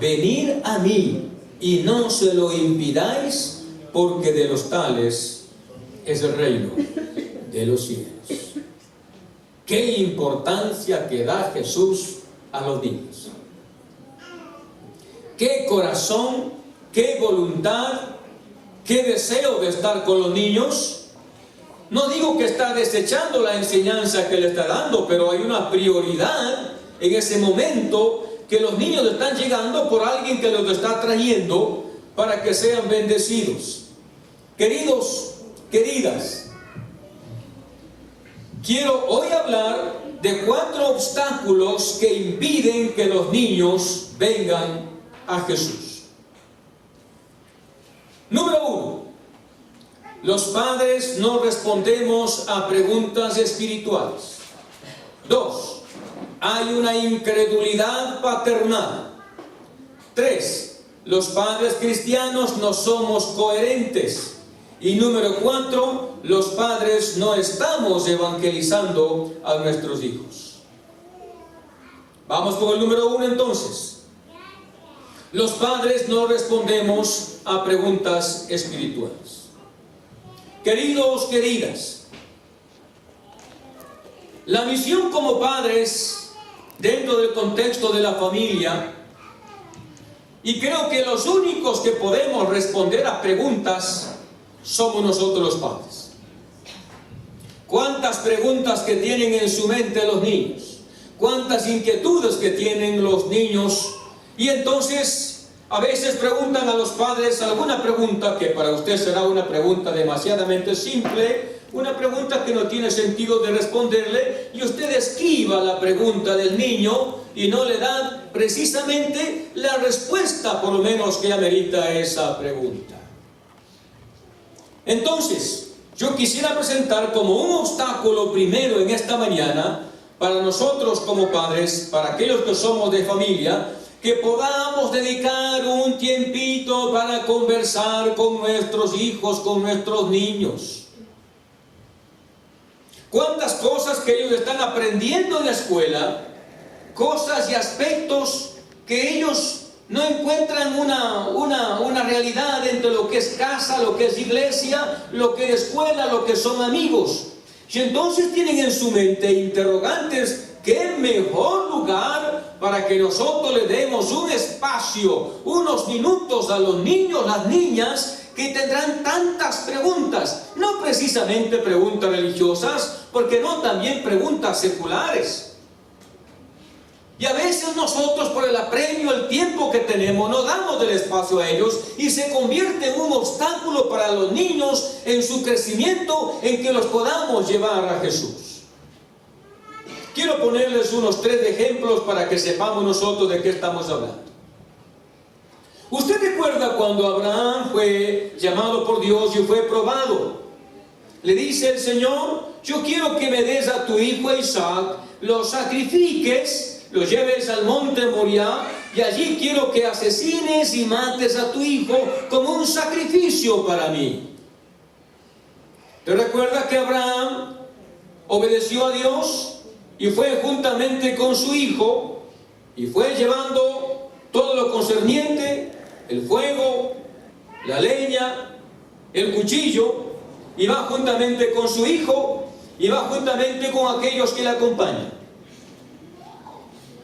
venid a mí y no se lo impidáis, porque de los tales es el reino de los cielos. Qué importancia que da Jesús a los niños. Qué corazón, qué voluntad, qué deseo de estar con los niños. No digo que está desechando la enseñanza que le está dando, pero hay una prioridad en ese momento, que los niños están llegando por alguien que los está trayendo para que sean bendecidos. Queridos, queridas, quiero hoy hablar de 4 obstáculos que impiden que los niños vengan a Jesús. Número 1. Los padres no respondemos a preguntas espirituales. 2. Hay una incredulidad paternal. 3. Los padres cristianos no somos coherentes. Y número 4. Los padres no estamos evangelizando a nuestros hijos. Vamos con el número 1 entonces. Los padres no respondemos a preguntas espirituales. Queridos, queridas, la misión como padres dentro del contexto de la familia, y creo que los únicos que podemos responder a preguntas somos nosotros los padres. ¿Cuántas preguntas que tienen en su mente los niños? ¿Cuántas inquietudes que tienen los niños? Y entonces a veces preguntan a los padres alguna pregunta que para usted será una pregunta demasiadamente simple, una pregunta que no tiene sentido de responderle, y usted esquiva la pregunta del niño y no le da precisamente la respuesta, por lo menos, que amerita esa pregunta. Entonces, yo quisiera presentar como un obstáculo primero en esta mañana, para nosotros como padres, para aquellos que somos de familia, que podamos dedicar un tiempito para conversar con nuestros hijos, con nuestros niños. ¿Cuántas cosas que ellos están aprendiendo en la escuela? Cosas y aspectos que ellos no encuentran una realidad entre lo que es casa, lo que es iglesia, lo que es escuela, lo que son amigos. Y entonces tienen en su mente interrogantes. ¿Qué mejor lugar para que nosotros le demos un espacio, unos minutos a los niños, las niñas, que tendrán tantas preguntas? No precisamente preguntas religiosas, porque no, también preguntas seculares. Y a veces nosotros, por el apremio, el tiempo que tenemos, no damos del espacio a ellos, y se convierte en un obstáculo para los niños en su crecimiento, en que los podamos llevar a Jesús. Quiero ponerles unos 3 ejemplos para que sepamos nosotros de qué estamos hablando. ¿Usted recuerda cuando Abraham fue llamado por Dios y fue probado? Le dice el Señor: yo quiero que me des a tu hijo Isaac, lo sacrifiques, lo lleves al monte Moriah, y allí quiero que asesines y mates a tu hijo como un sacrificio para mí. ¿Te recuerda que Abraham obedeció a Dios? Y fue juntamente con su hijo, y fue llevando todo lo concerniente, el fuego, la leña, el cuchillo, y va juntamente con su hijo, y va juntamente con aquellos que le acompañan.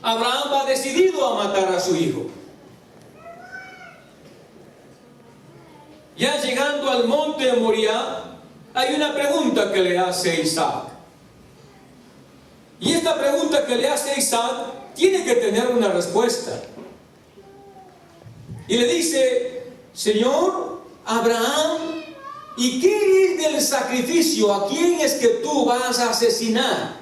Abraham va decidido a matar a su hijo. Ya llegando al monte Moriah, hay una pregunta que le hace Isaac. Y esta pregunta que le hace Isaac tiene que tener una respuesta. Y le dice: Señor Abraham, ¿y qué es del sacrificio? ¿A quién es que tú vas a asesinar?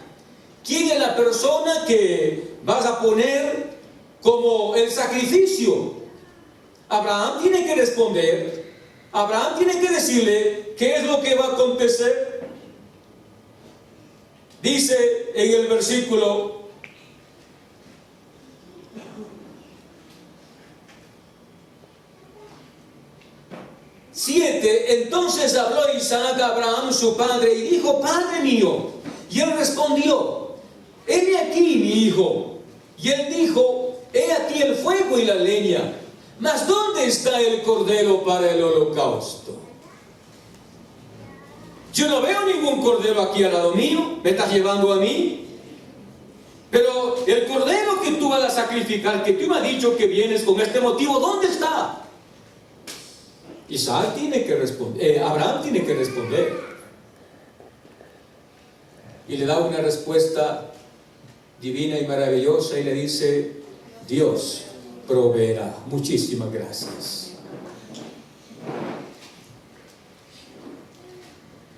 ¿Quién es la persona que vas a poner como el sacrificio? Abraham tiene que responder. Abraham tiene que decirle qué es lo que va a acontecer. Dice en el versículo 7, entonces habló Isaac a Abraham su padre y dijo: Padre mío. Y él respondió: Heme aquí, mi hijo. Y él dijo: he aquí el fuego y la leña, mas ¿dónde está el cordero para el holocausto? Yo no veo ningún cordero aquí al lado mío. ¿Me estás llevando a mí? Pero el cordero que tú vas a sacrificar, que tú me has dicho que vienes con este motivo, ¿dónde está? Isaac tiene que responder, Abraham tiene que responder. Y le da una respuesta divina y maravillosa y le dice: Dios proveerá. Muchísimas gracias.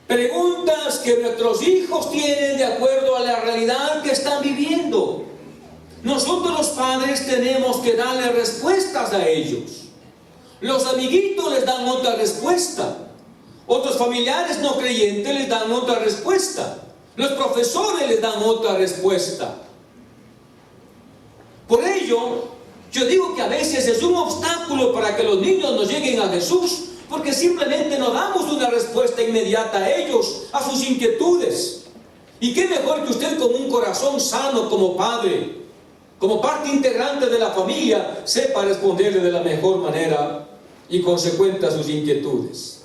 Preguntas que nuestros hijos tienen de acuerdo a la realidad que están viviendo. Nosotros los padres tenemos que darle respuestas a ellos. Los amiguitos les dan otra respuesta. Otros familiares no creyentes les dan otra respuesta. Los profesores les dan otra respuesta. Por ello, yo digo que a veces es un obstáculo para que los niños nos lleguen a Jesús, porque simplemente no damos una respuesta inmediata a ellos, a sus inquietudes. Y qué mejor que usted, con un corazón sano como padre, como parte integrante de la familia, sepa responderle de la mejor manera y consecuente a sus inquietudes.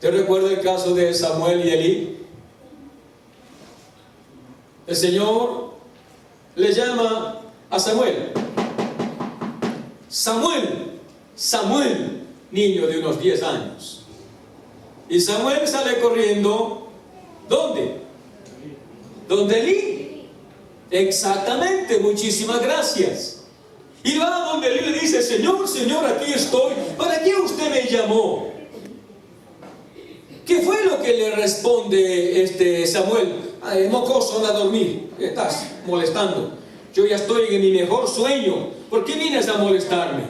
¿Te recuerda el caso de Samuel y Elí? El Señor le llama a Samuel: Samuel, Samuel, niño de unos 10 años. Y Samuel sale corriendo. ¿Dónde? ¿Dónde Elí? Exactamente, muchísimas gracias. Y va donde Elí le dice: Señor, Señor, aquí estoy. ¿Para qué usted me llamó? ¿Qué fue lo que le responde Samuel? Mocoso, anda a dormir. Estás molestando. Yo ya estoy en mi mejor sueño. ¿Por qué vienes a molestarme?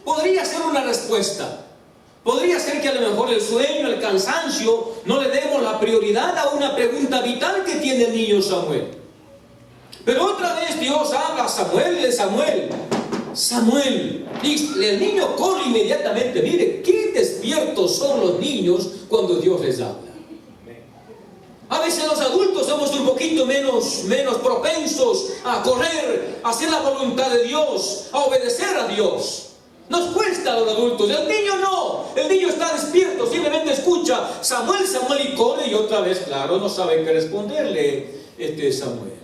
Podría ser una respuesta. Podría ser que a lo mejor el sueño, el cansancio, no le demos la prioridad a una pregunta vital que tiene el niño Samuel. Pero otra vez Dios habla a Samuel, Samuel, Samuel. Y el niño corre inmediatamente. Mire, qué despiertos son los niños cuando Dios les habla. A veces los adultos somos un poquito menos propensos a correr, a hacer la voluntad de Dios, a obedecer a Dios. Nos cuesta a los adultos. El niño no. El niño está despierto, simplemente escucha Samuel, Samuel, y corre. Y otra vez, claro, no sabe qué responderle Samuel.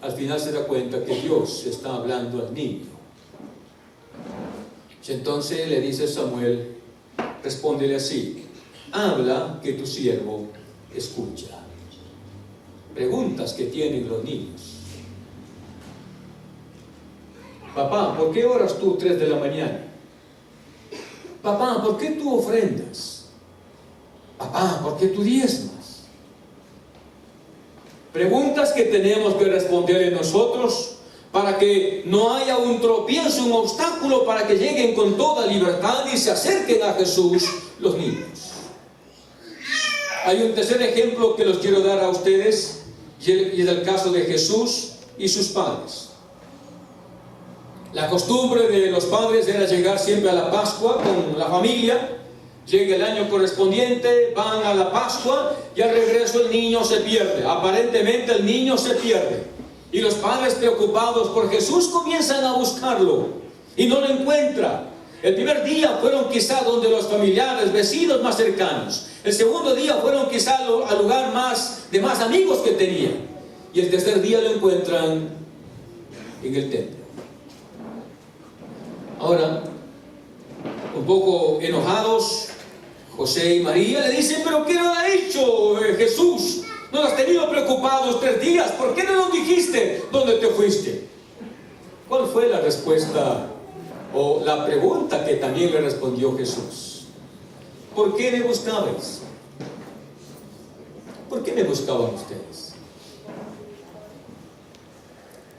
Al final se da cuenta que Dios está hablando al niño. Y entonces le dice Samuel: respóndele así: habla, que tu siervo escucha. Preguntas que tienen los niños. Papá, ¿por qué oras tú 3 de la mañana? Papá, ¿por qué tú ofrendas? Papá, ¿por qué tú diezmas? Preguntas que tenemos que responder nosotros para que no haya un tropiezo, un obstáculo, para que lleguen con toda libertad y se acerquen a Jesús los niños. Hay un tercer ejemplo que los quiero dar a ustedes, y es el caso de Jesús y sus padres. La costumbre de los padres era llegar siempre a la Pascua con la familia. Llega el año correspondiente, van a la Pascua y al regreso el niño se pierde. Aparentemente el niño se pierde. Y los padres, preocupados por Jesús, comienzan a buscarlo y no lo encuentran. El primer día fueron quizá donde los familiares, vecinos más cercanos. El segundo día fueron quizá al lugar de más amigos que tenían. Y el tercer día lo encuentran en el templo. Ahora, un poco enojados, José y María le dicen: ¿pero qué nos ha hecho Jesús? Nos has tenido preocupados 3 días. ¿Por qué no nos dijiste dónde te fuiste? ¿Cuál fue la respuesta o la pregunta que también le respondió Jesús? ¿Por qué me buscabais? ¿Por qué me buscaban ustedes?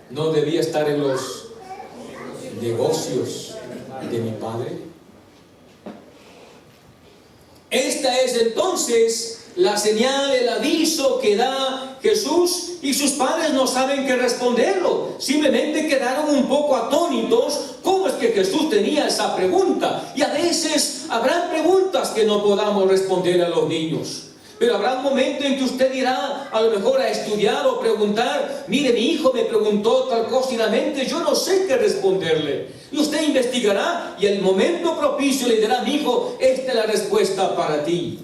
¿No debía estar en los negocios de mi Padre? Esta es entonces la señal, el aviso que da Jesús, y sus padres no saben qué responderlo. Simplemente quedaron un poco atónitos. ¿Cómo es que Jesús tenía esa pregunta? Y a veces habrán preguntas que no podamos responder a los niños. Pero habrá un momento en que usted irá a lo mejor a estudiar o preguntar: mire, mi hijo me preguntó tal cosa y la mente, yo no sé qué responderle. Y usted investigará y el momento propicio le dirá: mi hijo, esta es la respuesta para ti.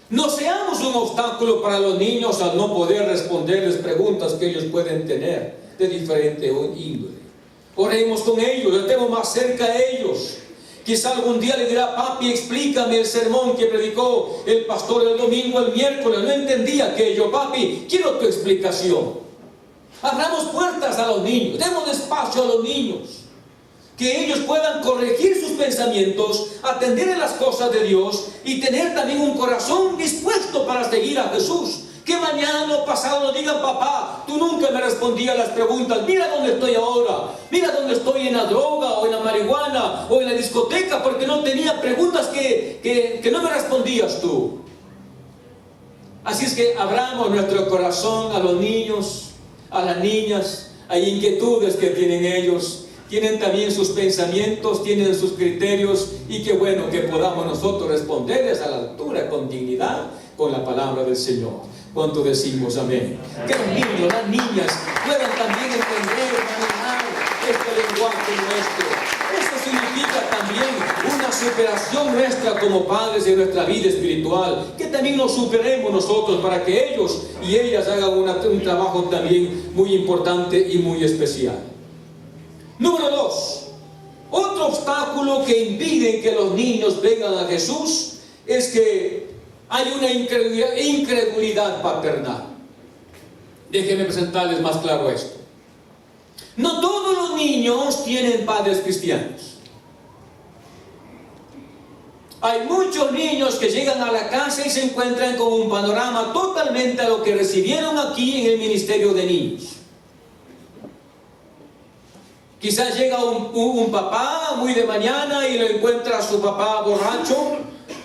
No seamos un obstáculo para los niños al no poder responderles preguntas que ellos pueden tener de diferente índole. Oremos con ellos, estemos más cerca de ellos. Quizá algún día le dirá: papi, explícame el sermón que predicó el pastor el domingo, el miércoles, no entendí aquello, papi, quiero tu explicación. Abramos puertas a los niños, demos espacio a los niños, que ellos puedan corregir sus pensamientos, atender a las cosas de Dios y tener también un corazón dispuesto para seguir a Jesús. Que mañana o pasado nos digan: papá, tú nunca me respondías las preguntas, mira dónde estoy ahora, mira dónde estoy en la droga o en la marihuana o en la discoteca, porque no tenía preguntas que no me respondías tú. Así es que abramos nuestro corazón a los niños, a las niñas. Hay inquietudes que tienen ellos, tienen también sus pensamientos, tienen sus criterios, y qué bueno que podamos nosotros responderles a la altura, con dignidad, con la palabra del Señor. ¿Cuánto decimos amén? Que los niños, las niñas puedan también entender, manejar este lenguaje nuestro. Eso significa también una superación nuestra como padres de nuestra vida espiritual, que también nos superemos nosotros para que ellos y ellas hagan un trabajo también muy importante y muy especial. Número 2, otro obstáculo que impide que los niños vengan a Jesús es que hay una incredulidad paternal. Déjenme presentarles más claro esto. No todos los niños tienen padres cristianos. Hay muchos niños que llegan a la casa y se encuentran con un panorama totalmente a lo que recibieron aquí en el ministerio de niños. Quizás llega un papá muy de mañana y lo encuentra a su papá borracho,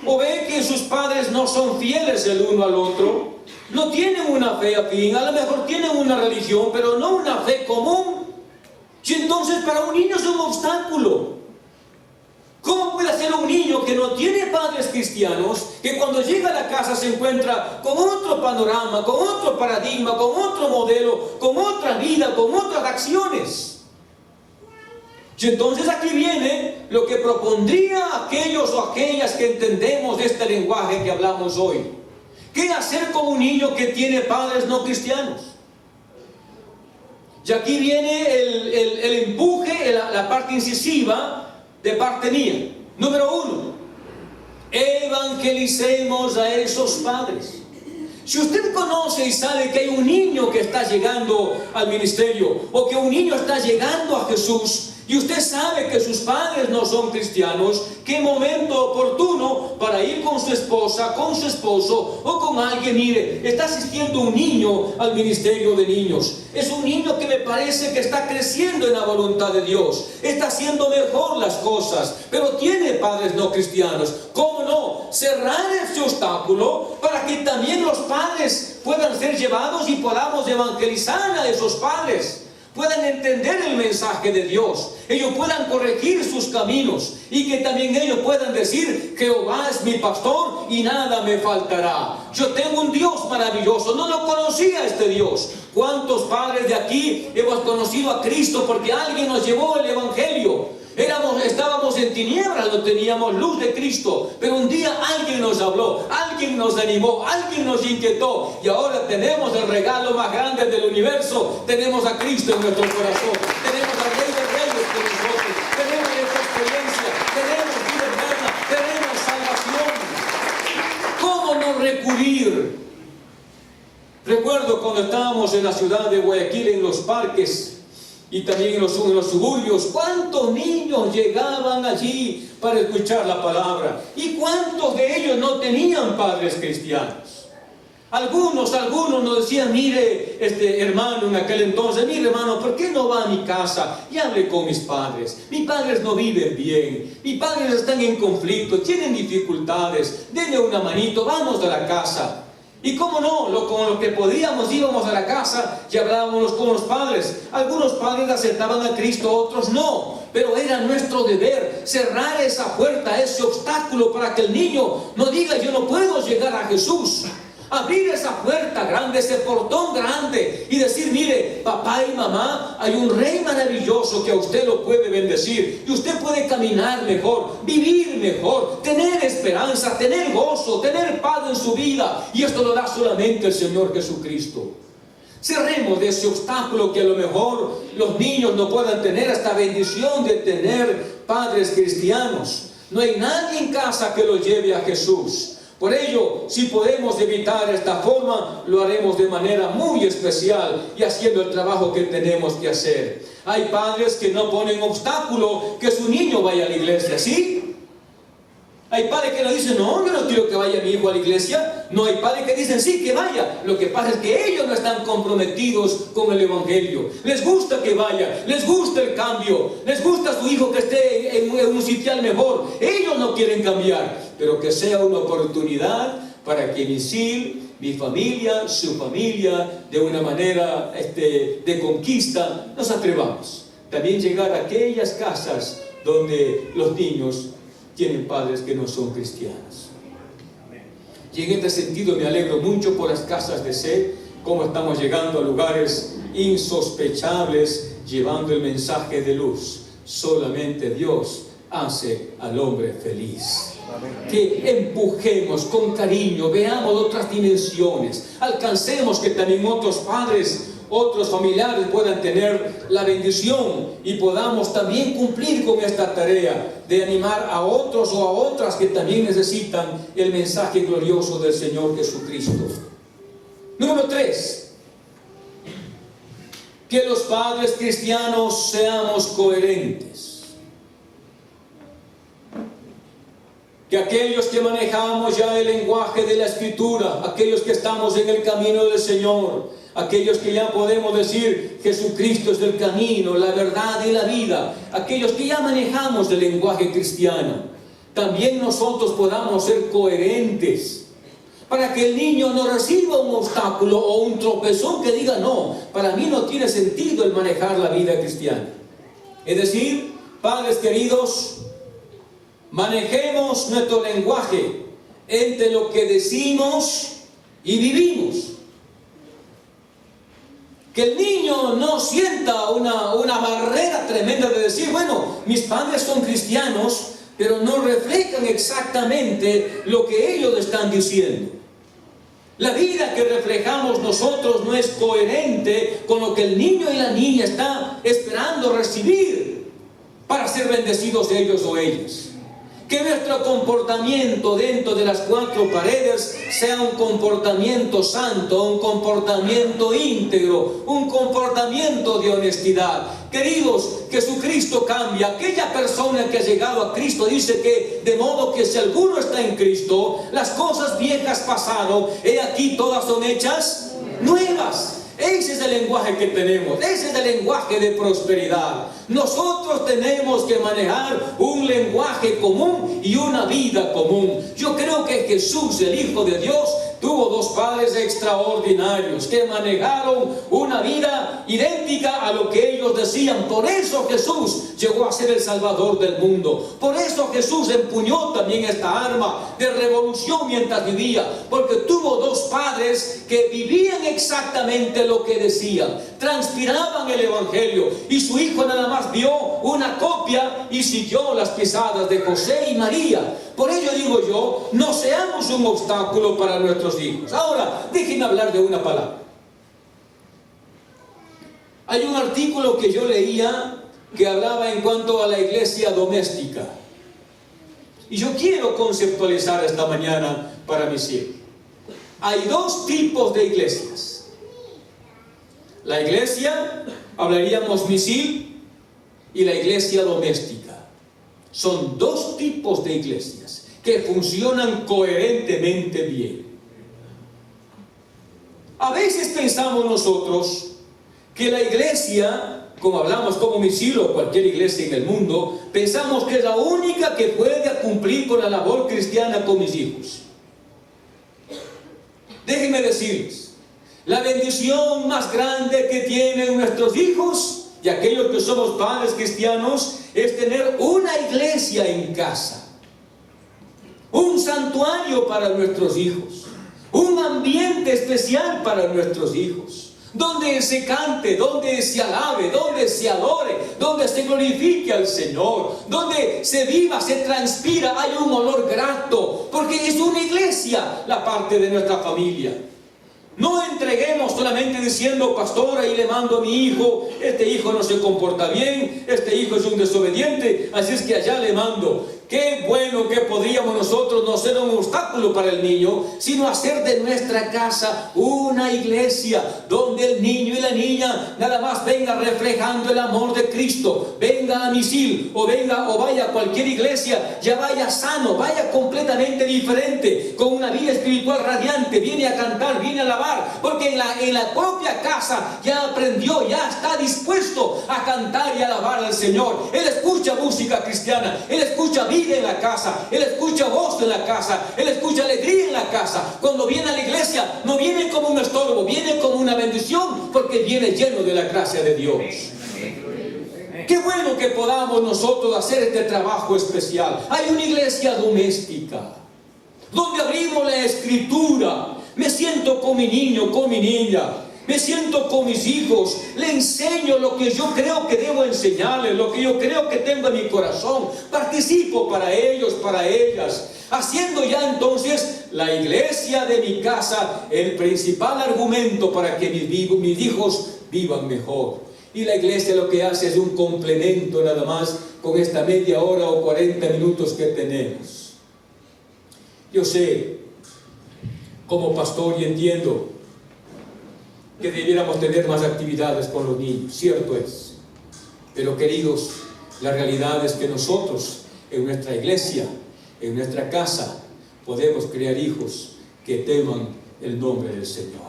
o ve que sus padres no son fieles el uno al otro, no tienen una fe afín, a lo mejor tienen una religión, pero no una fe común. Y entonces para un niño es un obstáculo. ¿Cómo puede ser un niño que no tiene padres cristianos, que cuando llega a la casa se encuentra con otro panorama, con otro paradigma, con otro modelo, con otra vida, con otras acciones? Y entonces aquí viene lo que propondría aquellos o aquellas que entendemos de este lenguaje que hablamos hoy. ¿Qué hacer con un niño que tiene padres no cristianos? Y aquí viene el empuje, la parte incisiva de parte mía. Número 1, evangelicemos a esos padres. Si usted conoce y sabe que hay un niño que está llegando al ministerio, o que un niño está llegando a Jesús, y usted sabe que sus padres no son cristianos, qué momento oportuno para ir con su esposa, con su esposo o con alguien. Mire, está asistiendo un niño al ministerio de niños. Es un niño que me parece que está creciendo en la voluntad de Dios, está haciendo mejor las cosas, pero tiene padres no cristianos. ¿Cómo no? Cerrar este obstáculo para que también los padres puedan ser llevados y podamos evangelizar a esos padres, puedan entender el mensaje de Dios, ellos puedan corregir sus caminos y que también ellos puedan decir: Jehová es mi pastor y nada me faltará. Yo tengo un Dios maravilloso, no lo conocía este Dios. ¿Cuántos padres de aquí hemos conocido a Cristo porque alguien nos llevó el Evangelio? Estábamos en tinieblas, no teníamos luz de Cristo, pero un día alguien nos habló, alguien nos animó, alguien nos inquietó, y ahora tenemos el regalo más grande del universo. Tenemos a Cristo en nuestro corazón, tenemos al Rey de Reyes con nosotros, tenemos esta experiencia, tenemos vida eterna, tenemos salvación. ¿Cómo no recurrir? Recuerdo cuando estábamos en la ciudad de Guayaquil, en los parques y también en los suburbios, cuántos niños llegaban allí para escuchar la palabra, y cuántos de ellos no tenían padres cristianos. Algunos nos decían: mire, hermano, en aquel entonces, mire, hermano, ¿por qué no va a mi casa y hable con mis padres? Mis padres no viven bien, mis padres están en conflicto, tienen dificultades, denle una manito, vamos a la casa. Y cómo no, con lo que podíamos íbamos a la casa y hablábamos con los padres. Algunos padres aceptaban a Cristo, otros no. Pero era nuestro deber cerrar esa puerta, ese obstáculo, para que el niño no diga: yo no puedo llegar a Jesús. Abrir esa puerta grande, ese portón grande, y decir: mire, papá y mamá, hay un rey maravilloso que a usted lo puede bendecir, y usted puede caminar mejor, vivir mejor, tener esperanza, tener gozo, tener paz en su vida, y esto lo da solamente el Señor Jesucristo. Cerremos de ese obstáculo que a lo mejor los niños no puedan tener, esta bendición de tener padres cristianos. No hay nadie en casa que lo lleve a Jesús. Por ello, si podemos evitar esta forma, lo haremos de manera muy especial y haciendo el trabajo que tenemos que hacer. Hay padres que no ponen obstáculo que su niño vaya a la iglesia, ¿sí? Hay padres que nos dicen: no, yo no quiero que vaya mi hijo a la iglesia. No, hay padres que dicen: sí, que vaya. Lo que pasa es que ellos no están comprometidos con el Evangelio. Les gusta que vaya, les gusta el cambio, les gusta su hijo que esté en un sitial mejor. Ellos no quieren cambiar, pero que sea una oportunidad para que mi familia, su familia, de una manera de conquista, nos atrevamos. También llegar a aquellas casas donde los niños tienen padres que no son cristianos. Y en este sentido me alegro mucho por las casas de sed, cómo estamos llegando a lugares insospechables, llevando el mensaje de luz. Solamente Dios hace al hombre feliz. Que empujemos con cariño, veamos otras dimensiones, alcancemos que también otros padres, otros familiares puedan tener la bendición y podamos también cumplir con esta tarea de animar a otros o a otras que también necesitan el mensaje glorioso del Señor Jesucristo. Número 3, que los padres cristianos seamos coherentes. Que aquellos que manejamos ya el lenguaje de la Escritura, aquellos que estamos en el camino del Señor, aquellos que ya podemos decir: Jesucristo es el camino, la verdad y la vida, aquellos que ya manejamos el lenguaje cristiano, también nosotros podamos ser coherentes, para que el niño no reciba un obstáculo o un tropezón que diga: no, para mí no tiene sentido el manejar la vida cristiana. Es decir, padres queridos, manejemos nuestro lenguaje entre lo que decimos y vivimos. Que el niño no sienta una barrera tremenda de decir: bueno, mis padres son cristianos, pero no reflejan exactamente lo que ellos están diciendo. La vida que reflejamos nosotros no es coherente con lo que el niño y la niña están esperando recibir para ser bendecidos ellos o ellas. Que nuestro comportamiento dentro de las 4 paredes sea un comportamiento santo, un comportamiento íntegro, un comportamiento de honestidad. Queridos, Jesucristo cambia. Aquella persona que ha llegado a Cristo dice que de modo que si alguno está en Cristo, las cosas viejas pasaron, he aquí todas son hechas nuevas. Ese es el lenguaje que tenemos, ese es el lenguaje de prosperidad. Nosotros tenemos que manejar un lenguaje común y una vida común. Yo creo que Jesús, el Hijo de Dios, tuvo 2 padres extraordinarios que manejaron una vida idéntica a lo que ellos decían. Por eso Jesús llegó a ser el Salvador del mundo. Por eso Jesús empuñó también esta arma de revolución mientras vivía, porque tuvo 2 padres que vivían exactamente lo que decían, transpiraban el Evangelio, y su hijo nada más vio una copia y siguió las pisadas de José y María. Por ello digo yo, no seamos un obstáculo para nuestros hijos. Ahora, déjenme hablar de una palabra. Hay un artículo que yo leía que hablaba en cuanto a la iglesia doméstica. Y yo quiero conceptualizar esta mañana para mis hijos. Hay 2 tipos de iglesias. La iglesia, hablaríamos misil, y la iglesia doméstica. Son 2 tipos de iglesias que funcionan coherentemente bien. A veces pensamos nosotros que la iglesia, como hablamos como misil o cualquier iglesia en el mundo, pensamos que es la única que puede cumplir con la labor cristiana con mis hijos. Déjenme decirles, la bendición más grande que tienen nuestros hijos y aquellos que somos padres cristianos es tener una iglesia en casa, un santuario para nuestros hijos, un ambiente especial para nuestros hijos, donde se cante, donde se alabe, donde se adore, donde se glorifique al Señor, donde se viva, se transpira, hay un olor grato, porque es una iglesia la parte de nuestra familia. No entreguemos solamente diciendo, pastor, ahí le mando a mi hijo, este hijo no se comporta bien, este hijo es un desobediente, así es que allá le mando. Qué bueno que podríamos nosotros no ser un obstáculo para el niño, sino hacer de nuestra casa una iglesia donde el niño y la niña nada más venga reflejando el amor de Cristo. Venga a Misil o vaya a cualquier iglesia, ya vaya sano, vaya completamente diferente, con una vida espiritual radiante, viene a cantar, viene a alabar, porque en la propia casa ya aprendió, ya está dispuesto a cantar y alabar al Señor. Él escucha música cristiana, él escucha vida en la casa, él escucha voz en la casa, él escucha alegría en la casa. Cuando viene a la iglesia no viene como un estorbo, viene como una bendición, porque viene lleno de la gracia de Dios. Qué bueno que podamos nosotros hacer este trabajo especial. Hay una iglesia doméstica donde abrimos la escritura, me siento con mi niño, con mi niña, me siento con mis hijos, le enseño lo que yo creo que debo enseñarles, lo que yo creo que tengo en mi corazón, participo para ellos, para ellas, haciendo ya entonces la iglesia de mi casa el principal argumento para que mis hijos vivan mejor. Y la iglesia lo que hace es un complemento nada más con esta media hora o 40 minutos que tenemos. Yo sé, como pastor, y entiendo que debiéramos tener más actividades con los niños, cierto es. Pero queridos, la realidad es que nosotros en nuestra iglesia, en nuestra casa, podemos criar hijos que teman el nombre del Señor.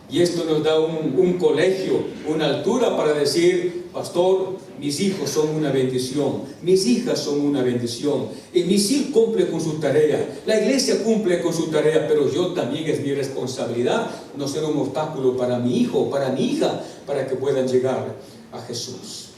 Y esto nos da un colegio, una altura para decir, pastor, mis hijos son una bendición, mis hijas son una bendición, y mis hijos cumple con su tarea, la iglesia cumple con su tarea, pero yo también es mi responsabilidad no ser un obstáculo para mi hijo o para mi hija, para que puedan llegar a Jesús.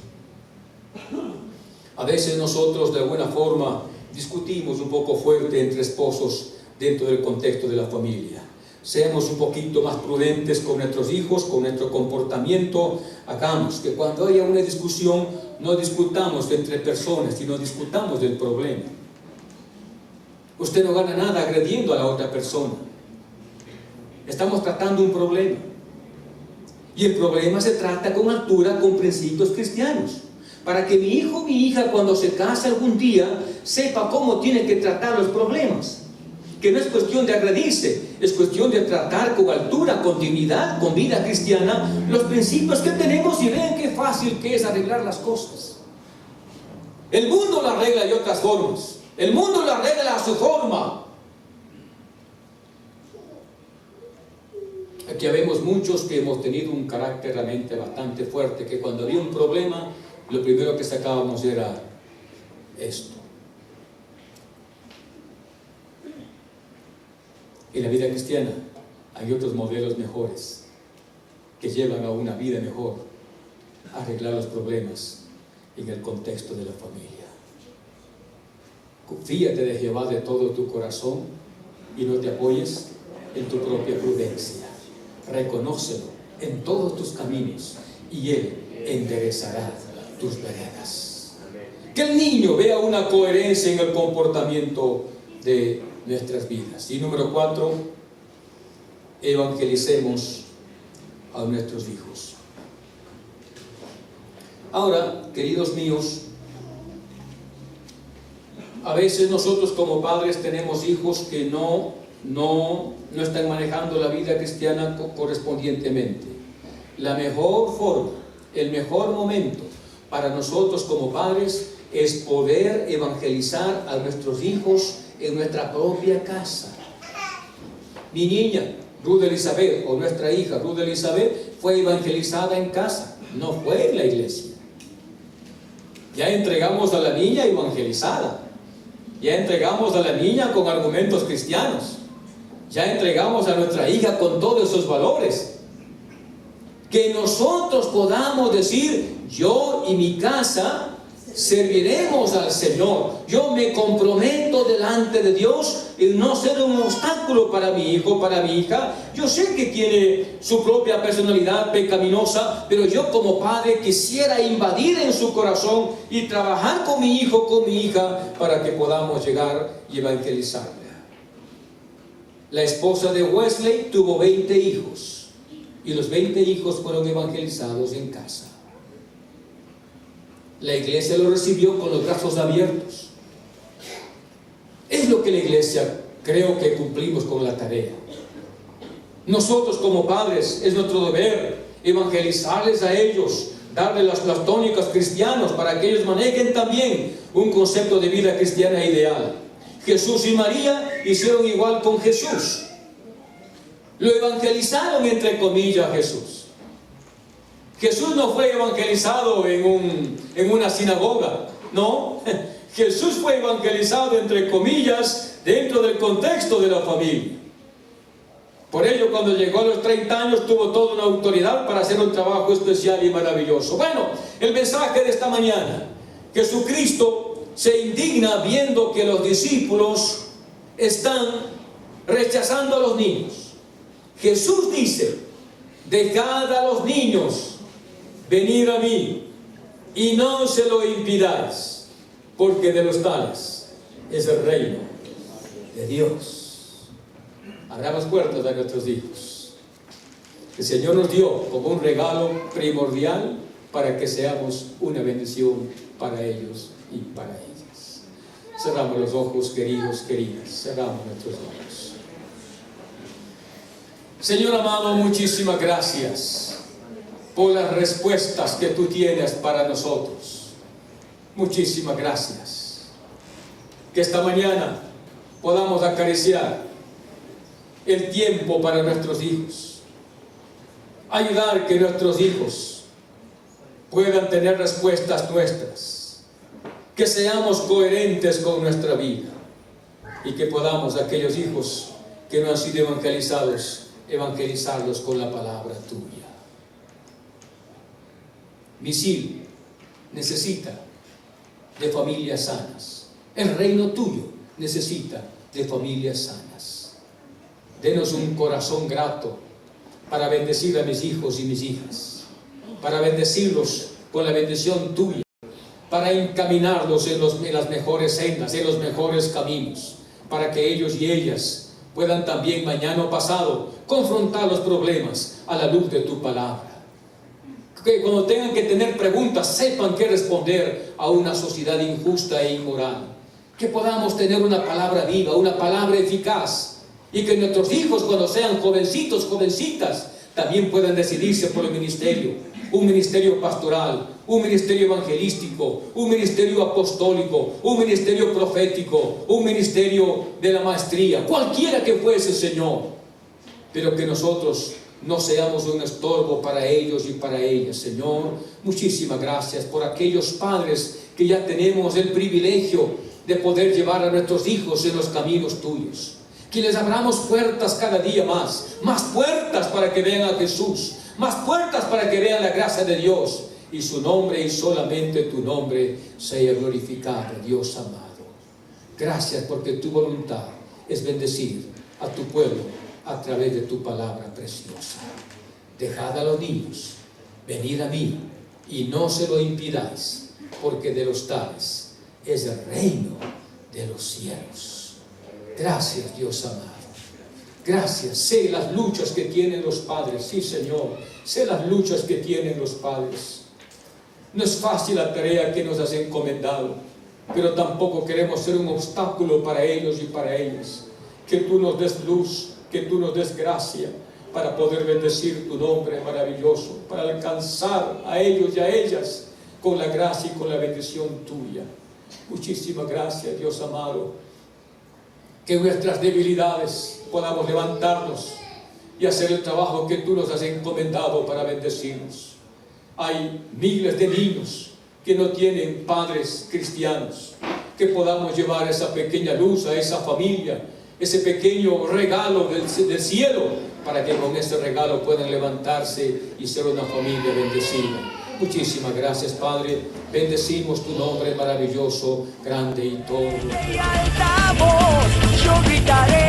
A veces nosotros de alguna forma discutimos un poco fuerte entre esposos dentro del contexto de la familia. Seamos un poquito más prudentes con nuestros hijos, con nuestro comportamiento. Hagamos que cuando haya una discusión, no discutamos entre personas, sino discutamos del problema. Usted no gana nada agrediendo a la otra persona. Estamos tratando un problema. Y el problema se trata con altura, con principios cristianos. Para que mi hijo o mi hija, cuando se case algún día, sepa cómo tiene que tratar los problemas. Que no es cuestión de agredirse, es cuestión de tratar con altura, con dignidad, con vida cristiana, los principios que tenemos, y vean qué fácil que es arreglar las cosas. El mundo lo arregla de otras formas, el mundo lo arregla a su forma. Aquí vemos muchos que hemos tenido un carácter realmente bastante fuerte, que cuando había un problema, lo primero que sacábamos era esto. En la vida cristiana hay otros modelos mejores que llevan a una vida mejor, a arreglar los problemas en el contexto de la familia. Confíate de Jehová de todo tu corazón y no te apoyes en tu propia prudencia. Reconócelo en todos tus caminos y Él enderezará tus veredas. Que el niño vea una coherencia en el comportamiento de nuestras vidas. Y número 4, evangelicemos a nuestros hijos. Ahora, queridos míos, a veces nosotros como padres tenemos hijos que no están manejando la vida cristiana correspondientemente. La mejor forma, el mejor momento para nosotros como padres es poder evangelizar a nuestros hijos en nuestra propia casa. Mi niña Ruth Elizabeth, o nuestra hija Ruth Elizabeth, fue evangelizada en casa, no fue en la iglesia. Ya entregamos a la niña evangelizada, ya entregamos a la niña con argumentos cristianos, ya entregamos a nuestra hija con todos esos valores. Que nosotros podamos decir, yo y mi casa serviremos al Señor. Yo me comprometo delante de Dios en no ser un obstáculo para mi hijo, para mi hija. Yo sé que tiene su propia personalidad pecaminosa, pero yo como padre quisiera invadir en su corazón y trabajar con mi hijo, con mi hija, para que podamos llegar y evangelizarla. La esposa de Wesley tuvo 20 hijos y los 20 hijos fueron evangelizados en casa. La iglesia lo recibió con los brazos abiertos. Es lo que la iglesia creo que cumplimos con la tarea. Nosotros como padres es nuestro deber evangelizarles a ellos, darles las tónicas cristianas para que ellos manejen también un concepto de vida cristiana ideal. Jesús y María hicieron igual con Jesús. Lo evangelizaron entre comillas a Jesús. Jesús no fue evangelizado en una sinagoga, no. Jesús fue evangelizado entre comillas dentro del contexto de la familia. Por ello, cuando llegó a los 30 años tuvo toda una autoridad para hacer un trabajo especial y maravilloso. Bueno, el mensaje de esta mañana: Jesucristo se indigna viendo que los discípulos están rechazando a los niños. Jesús dice: dejad a los niños venir a mí y no se lo impidáis, porque de los tales es el reino de Dios. Abramos puertas a nuestros hijos. El Señor nos dio como un regalo primordial para que seamos una bendición para ellos y para ellas. Cerramos los ojos, queridos, queridas. Cerramos nuestros ojos. Señor amado, muchísimas gracias por las respuestas que tú tienes para nosotros. Muchísimas gracias. Que esta mañana podamos acariciar el tiempo para nuestros hijos. Ayudar que nuestros hijos puedan tener respuestas nuestras. Que seamos coherentes con nuestra vida. Y que podamos, aquellos hijos que no han sido evangelizados, evangelizarlos con la palabra tuya. Misil necesita de familias sanas. El reino tuyo necesita de familias sanas. Denos un corazón grato para bendecir a mis hijos y mis hijas, para bendecirlos con la bendición tuya, para encaminarlos en las mejores sendas, en los mejores caminos, para que ellos y ellas puedan también mañana o pasado confrontar los problemas a la luz de tu palabra. Que cuando tengan que tener preguntas sepan qué responder a una sociedad injusta e inmoral. Que podamos tener una palabra viva, una palabra eficaz, y que nuestros hijos, cuando sean jovencitos, jovencitas, también puedan decidirse por el ministerio. Un ministerio pastoral, un ministerio evangelístico, un ministerio apostólico, un ministerio profético, un ministerio de la maestría, cualquiera que fuese, Señor. Pero que nosotros no seamos un estorbo para ellos y para ellas, Señor. Muchísimas gracias por aquellos padres que ya tenemos el privilegio de poder llevar a nuestros hijos en los caminos tuyos. Que les abramos puertas cada día más puertas para que vean a Jesús, más puertas para que vean la gracia de Dios, y su nombre y solamente tu nombre sea glorificado, Dios amado. Gracias porque tu voluntad es bendecir a tu pueblo a través de tu palabra preciosa. Dejad a los niños venir a mí y no se lo impidáis, porque de los tales es el reino de los cielos. Gracias, Dios amado. Gracias. Sé las luchas que tienen los padres. Sí, Señor. Sé las luchas que tienen los padres. No es fácil la tarea que nos has encomendado, pero tampoco queremos ser un obstáculo para ellos y para ellas. Que tú nos des luz, que tú nos des gracia para poder bendecir tu nombre maravilloso, para alcanzar a ellos y a ellas con la gracia y con la bendición tuya. Muchísimas gracias, Dios amado. Que en nuestras debilidades podamos levantarnos y hacer el trabajo que tú nos has encomendado para bendecirnos. Hay miles de niños que no tienen padres cristianos, que podamos llevar esa pequeña luz a esa familia ese pequeño regalo del cielo, para que con ese regalo puedan levantarse y ser una familia bendecida. Muchísimas gracias, Padre. Bendecimos tu nombre maravilloso, grande y todo. Yo gritaré.